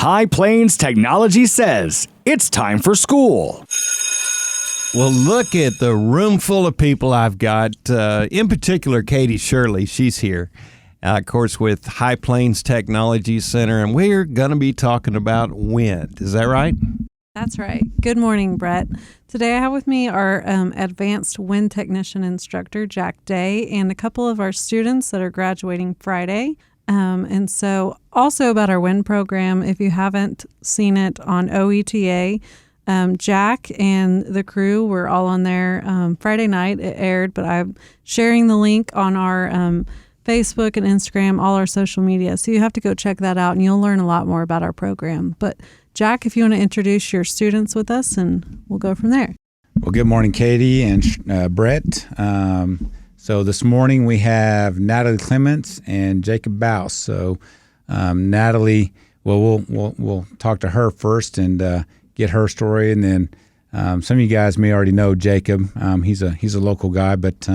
High Plains Technology says it's time for school. Well, look at the room full of people I've got. In particular, Katie Shirley. She's here, of course, with High Plains Technology Center, and we're going to be talking about wind. Is that right? That's right. Good morning, Brett. Today I have with me our advanced wind technician instructor, Jack Day, and a couple of our students that are graduating Friday. And so also about our wind program, if you haven't seen it on OETA, Jack and the crew were all on there Friday night. It aired, but I'm sharing the link on our Facebook and Instagram, all our social media. So you have to go check that out and you'll learn a lot more about our program. But Jack, if you want to introduce your students with us, and we'll go from there. Well, good morning, Katie and Brett. So this morning we have Natalie Clements and Jacob Bouse. So Natalie, well, we'll talk to her first and get her story, and then some of you guys may already know Jacob. He's a local guy, but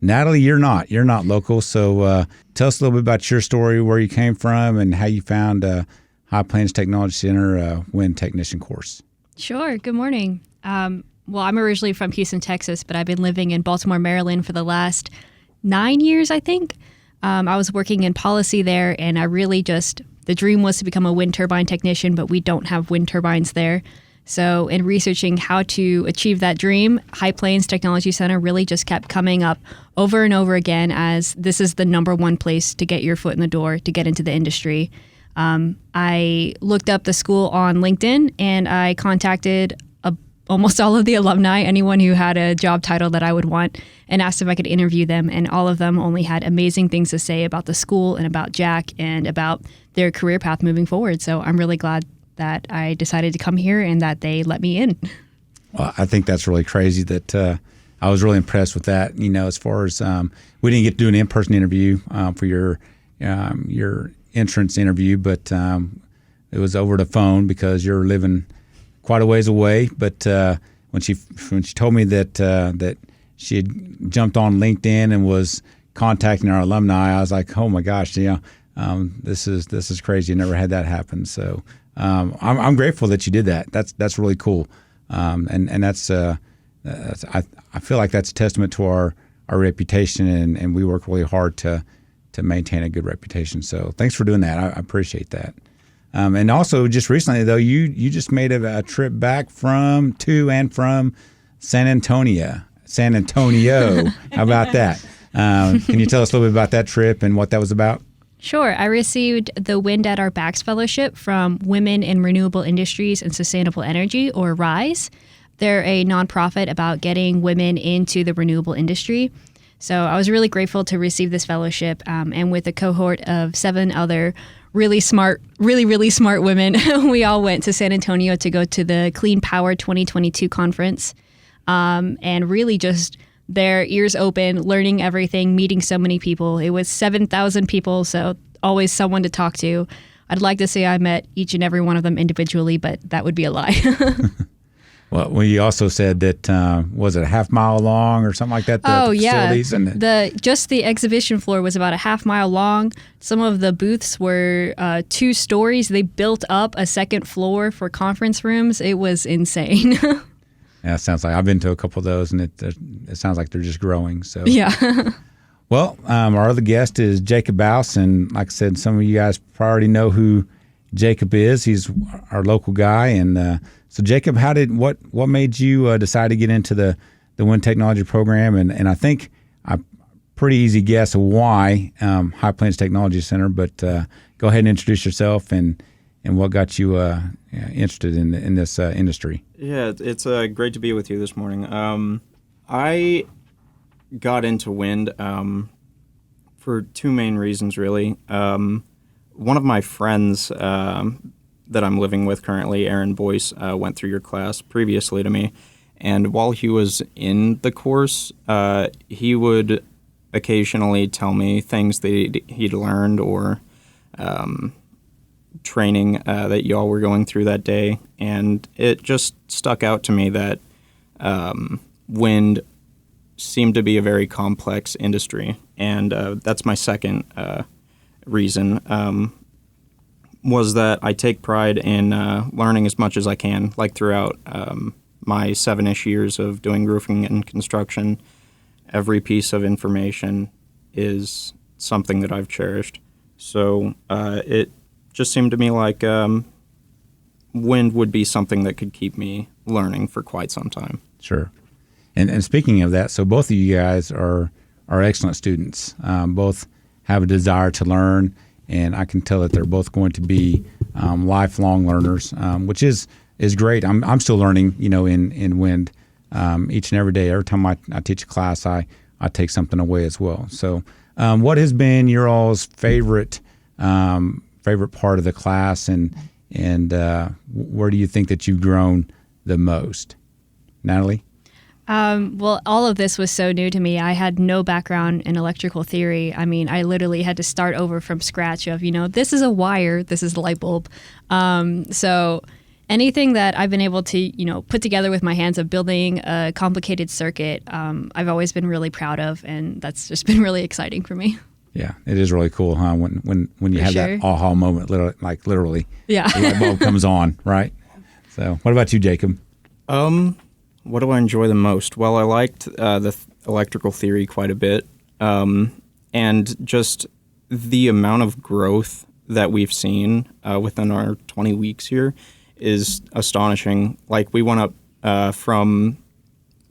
Natalie, you're not local. So tell us a little bit about your story, where you came from, and how you found High Plains Technology Center wind technician course. Sure. Good morning. Well, I'm originally from Houston, Texas, but I've been living in Baltimore, Maryland for the last 9 years, I think. I was working in policy there, and I really the dream was to become a wind turbine technician, but we don't have wind turbines there. So in researching how to achieve that dream, High Plains Technology Center really just kept coming up over and over again as this is the number one place to get your foot in the door to get into the industry. I looked up the school on LinkedIn, and I contacted almost all of the alumni, anyone who had a job title that I would want, and asked if I could interview them. And all of them only had amazing things to say about the school and about Jack and about their career path moving forward. So I'm really glad that I decided to come here and that they let me in. Well, I think that's really crazy that I was really impressed with that. You know, as far as we didn't get to do an in-person interview for your entrance interview, but it was over the phone because you're living quite a ways away. But when she told me that she had jumped on LinkedIn and was contacting our alumni, I was like, oh my gosh, this is crazy. I never had that happen. So I'm grateful that you did that. That's really cool. And that's I feel like that's a testament to our reputation, and we work really hard to maintain a good reputation. So thanks for doing that. I appreciate that. And also, just recently, though, you just made a trip back from San Antonio. How about that? Can you tell us a little bit about that trip and what that was about? Sure. I received the Wind at Our Backs Fellowship from Women in Renewable Industries and Sustainable Energy, or RISE. They're a nonprofit about getting women into the renewable industry. So I was really grateful to receive this fellowship, and with a cohort of 7 other really smart women, we all went to San Antonio to go to the Clean Power 2022 conference, and really just their ears open, learning everything, meeting so many people. It was 7,000 people, so always someone to talk to. I'd like to say I met each and every one of them individually, but that would be a lie. Well, we also said that, was it a half mile long or something like that? The facilities and just the exhibition floor was about a half mile long. Some of the booths were 2 stories. They built up a second floor for conference rooms. It was insane. Yeah, it sounds like I've been to a couple of those, and it sounds like they're just growing. So yeah. Well, our other guest is Jacob Bouse, and like I said, some of you guys probably already know who Jacob is. He's our local guy, and so Jacob, what made you decide to get into the wind technology program? And I think a pretty easy guess of why High Plains Technology Center. But go ahead and introduce yourself and what got you interested in this industry. Yeah, it's great to be with you this morning. I got into wind for 2 main reasons, really. One of my friends that I'm living with currently, Aaron Boyce, went through your class previously to me. And while he was in the course, he would occasionally tell me things that he'd learned or training that y'all were going through that day. And it just stuck out to me that wind seemed to be a very complex industry. And that's my second reason. was that I take pride in learning as much as I can, like throughout my 7-ish years of doing roofing and construction. Every piece of information is something that I've cherished. So it just seemed to me like wind would be something that could keep me learning for quite some time. Sure. And speaking of that, so both of you guys are excellent students. Both have a desire to learn, and I can tell that they're both going to be lifelong learners, which is great. I'm still learning, in wind each and every day. Every time I teach a class, I take something away as well. So what has been your all's favorite part of the class, and where do you think that you've grown the most? Natalie? Well, all of this was so new to me. I had no background in electrical theory. I mean, I literally had to start over from scratch of, this is a wire, this is a light bulb. So anything that I've been able to, put together with my hands of building a complicated circuit, I've always been really proud of, and that's just been really exciting for me. Yeah, it is really cool, huh? When you have that aha moment, literally, yeah, the light bulb comes on, right? So, what about you, Jacob? What do I enjoy the most? Well, I liked the electrical theory quite a bit, and just the amount of growth that we've seen within our 20 weeks here is astonishing. Like, we went up from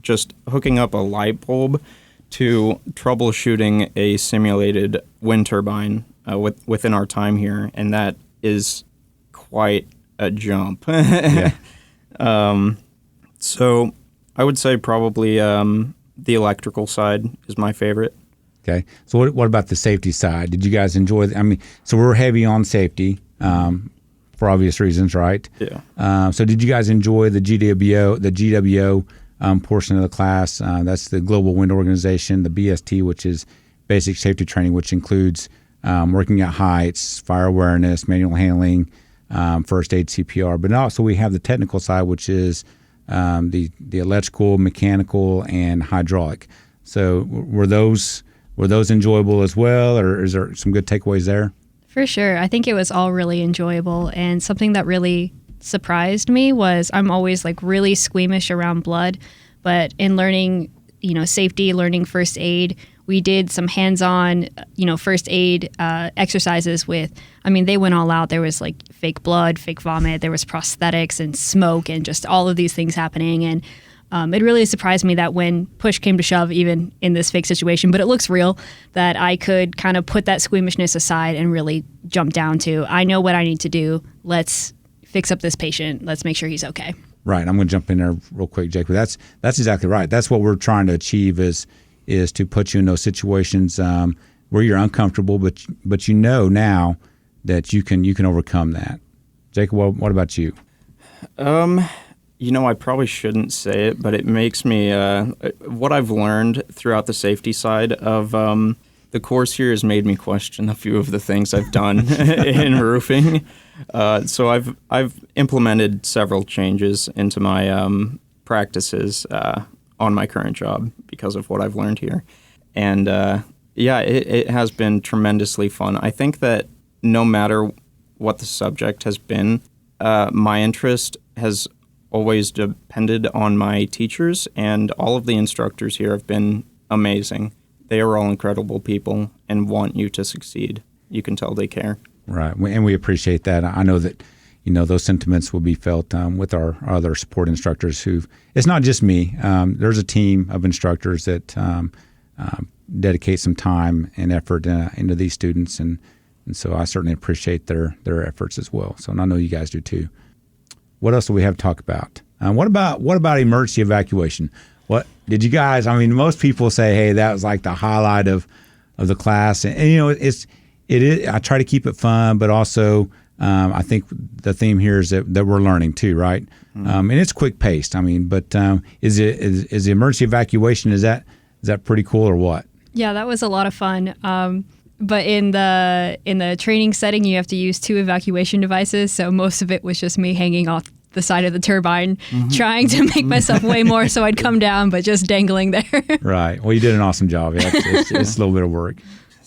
just hooking up a light bulb to troubleshooting a simulated wind turbine within our time here, and that is quite a jump. Yeah. So I would say probably the electrical side is my favorite. Okay. So what about the safety side? Did you guys enjoy? So we're heavy on safety for obvious reasons, right? Yeah. So did you guys enjoy the GWO portion of the class? That's the Global Wind Organization, the BST, which is basic safety training, which includes working at heights, fire awareness, manual handling, first aid, CPR. But also we have the technical side, which is the electrical, mechanical, and hydraulic. So were those enjoyable as well, or is there some good takeaways there? For sure. I think it was all really enjoyable, and something that really surprised me was I'm always really squeamish around blood, but in learning, safety, learning first aid, we did some hands-on, first aid exercises with, they went all out. There was fake blood, fake vomit, there was prosthetics and smoke and just all of these things happening. And it really surprised me that when push came to shove, even in this fake situation, but it looks real, that I could kind of put that squeamishness aside and really jump down to, I know what I need to do. Let's fix up this patient. Let's make sure he's okay. Right. I'm going to jump in there real quick, Jake. But that's exactly right. That's what we're trying to achieve is to put you in those situations where you're uncomfortable, but now that you can overcome that. Jacob, what about you? I probably shouldn't say it, but it makes me what I've learned throughout the safety side of the course here has made me question a few of the things I've done in roofing. So I've implemented several changes into my practices on my current job because of what I've learned here. And it has been tremendously fun. I think that no matter what the subject has been, my interest has always depended on my teachers, and all of the instructors here have been amazing. They are all incredible people and want you to succeed. You can tell they care. Right, and we appreciate that. I know that those sentiments will be felt with our other support instructors it's not just me. There's a team of instructors that dedicate some time and effort into these students, and so I certainly appreciate their efforts as well. So and I know you guys do too. What else do we have to talk about? What about emergency evacuation? What did you guys? Most people say, "Hey, that was the highlight of the class," and it is. I try to keep it fun, but also I think the theme here is that we're learning too, right? Mm-hmm. And it's quick paced. But is the emergency evacuation is that pretty cool or what? Yeah, that was a lot of fun. But in the training setting, you have to use 2 evacuation devices. So most of it was just me hanging off the side of the turbine, trying to make myself weigh more so I'd come down, but just dangling there. Right. Well, you did an awesome job. Yeah, it's a little bit of work.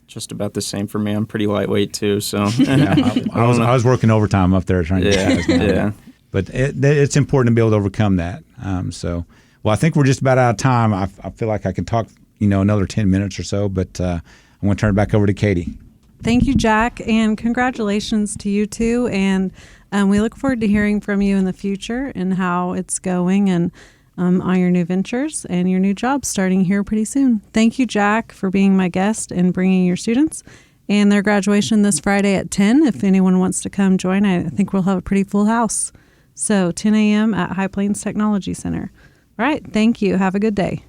just about the same for me. I'm pretty lightweight too, so Yeah, I was working overtime up there trying to get guys down. yeah. But it's important to be able to overcome that. Well, I think we're just about out of time. I feel like I can talk, another 10 minutes or so, but I'm going to turn it back over to Katie. Thank you, Jack, and congratulations to you too. And we look forward to hearing from you in the future and how it's going and on your new ventures and your new job starting here pretty soon. Thank you, Jack, for being my guest and bringing your students and their graduation this Friday at 10. If anyone wants to come join, I think we'll have a pretty full house. So 10 a.m. at High Plains Technology Center. All right. Thank you. Have a good day.